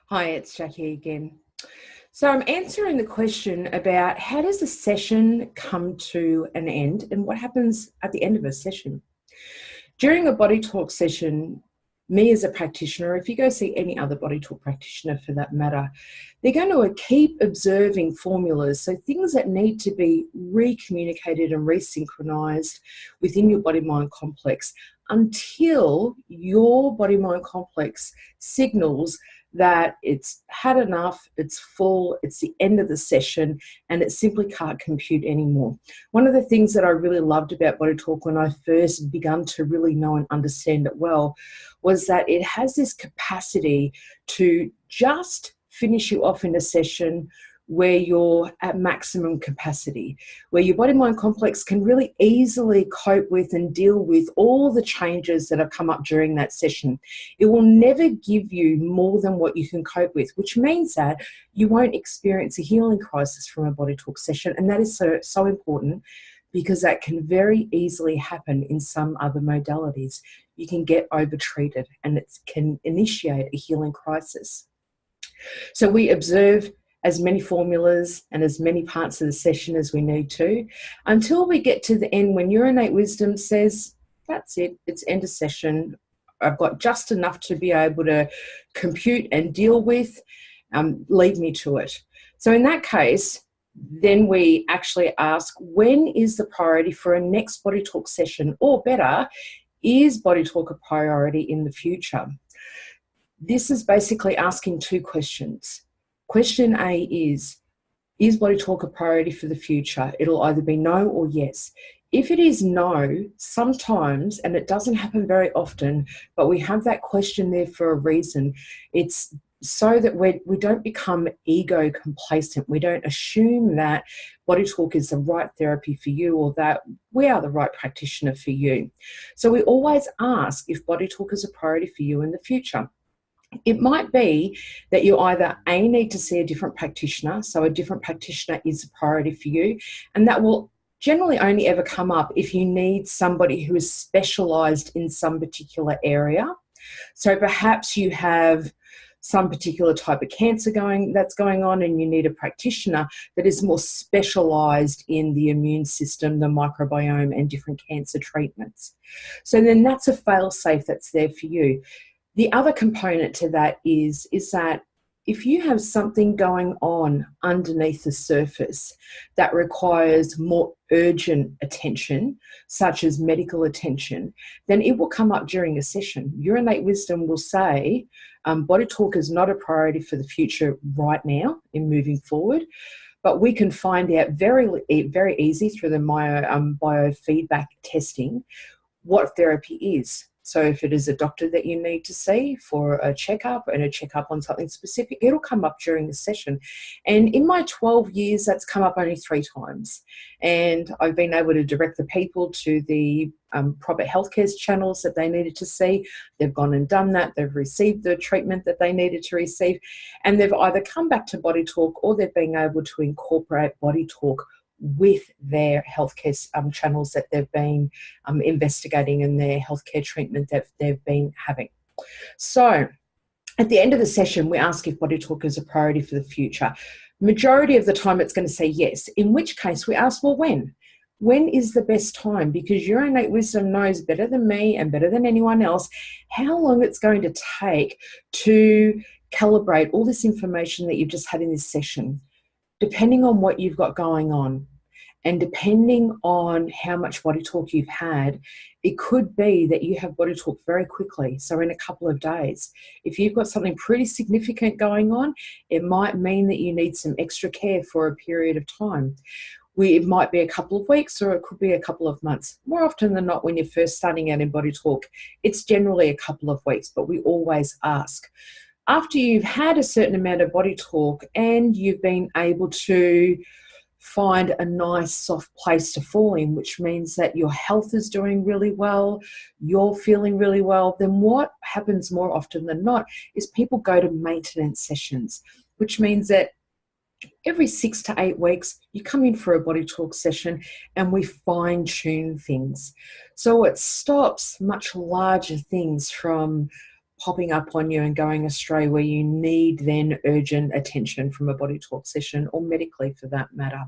Hi, it's Jacquie again. So I'm answering the question about how does a session come to an end and what happens at the end of a session. During a body talk session, me as a practitioner, if you go see any other body talk practitioner for that matter, they're going to keep observing formulas. So things that need to be recommunicated and resynchronized within your body-mind complex until your body-mind complex signals that it's had enough, it's full, it's the end of the session, and it simply can't compute anymore. One of the things that I really loved about Body Talk when I first began to really know and understand it well was that it has this capacity to just finish you off in a session where you're at maximum capacity, where your body-mind complex can really easily cope with and deal with all the changes that have come up during that session. It will never give you more than what you can cope with, which means that you won't experience a healing crisis from a body talk session. And that is so important, because that can very easily happen in some other modalities. You can get over-treated and it can initiate a healing crisis. So we observe as many formulas and as many parts of the session as we need to, until we get to the end when your innate wisdom says, that's it, it's end of session. I've got just enough to be able to compute and deal with, lead me to it. So in that case, then we actually ask, when is the priority for a next body talk session? Or better, is body talk a priority in the future? This is basically asking two questions. Question A is body talk a priority for the future? It'll either be no or yes. If it is no, sometimes, and it doesn't happen very often, but we have that question there for a reason. It's so that we don't become ego complacent. We don't assume that body talk is the right therapy for you or that we are the right practitioner for you. So we always ask if body talk is a priority for you in the future. It might be that you either A, need to see a different practitioner, so a different practitioner is a priority for you, and that will generally only ever come up if you need somebody who is specialised in some particular area. So perhaps you have some particular type of cancer that's going on and you need a practitioner that is more specialised in the immune system, the microbiome and different cancer treatments. So then that's a fail-safe that's there for you. The other component to that is that if you have something going on underneath the surface that requires more urgent attention, such as medical attention, then it will come up during a session. Your innate wisdom will say, body talk is not a priority for the future right now in moving forward, but we can find out very easy through the biofeedback testing what therapy is. So if it is a doctor that you need to see for a checkup and a checkup on something specific, it'll come up during the session. And in my 12 years, that's come up only 3 times. And I've been able to direct the people to the proper healthcare channels that they needed to see. They've gone and done that. They've received the treatment that they needed to receive. And they've either come back to body talk or they've been able to incorporate body talk with their healthcare channels that they've been investigating and their healthcare treatment that they've been having. So at the end of the session, we ask if body talk is a priority for the future. Majority of the time it's going to say yes, in which case we ask, well, when? When is the best time? Because your innate wisdom knows better than me and better than anyone else how long it's going to take to calibrate all this information that you've just had in this session. Depending on what you've got going on and depending on how much body talk you've had, it could be that you have body talk very quickly, so in a couple of days. If you've got something pretty significant going on, it might mean that you need some extra care for a period of time. It might be a couple of weeks or it could be a couple of months. More often than not, when you're first starting out in body talk, it's generally a couple of weeks, but we always ask. After you've had a certain amount of body talk and you've been able to find a nice soft place to fall in, which means that your health is doing really well, you're feeling really well, then what happens more often than not is people go to maintenance sessions, which means that every 6 to 8 weeks, you come in for a body talk session and we fine tune things. So it stops much larger things from popping up on you and going astray where you need then urgent attention from a body talk session, or medically for that matter.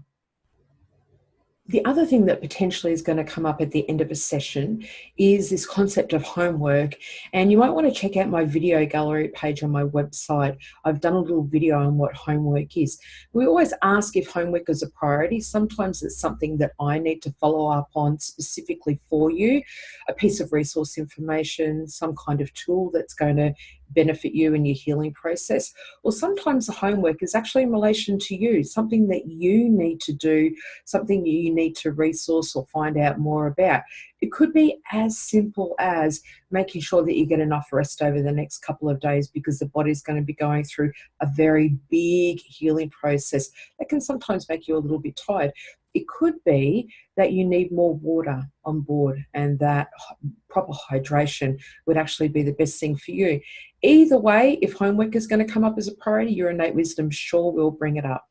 The other thing that potentially is going to come up at the end of a session is this concept of homework. And you might want to check out my video gallery page on my website. I've done a little video on what homework is. We always ask if homework is a priority. Sometimes it's something that I need to follow up on specifically for you, a piece of resource information, some kind of tool that's going to benefit you in your healing process. Or sometimes the homework is actually in relation to you, something that you need to do, something you need to resource or find out more about. It could be as simple as making sure that you get enough rest over the next couple of days, because the body's going to be going through a very big healing process that can sometimes make you a little bit tired. It could be that you need more water on board, and that proper hydration would actually be the best thing for you. Either way, if homework is going to come up as a priority, your innate wisdom sure will bring it up.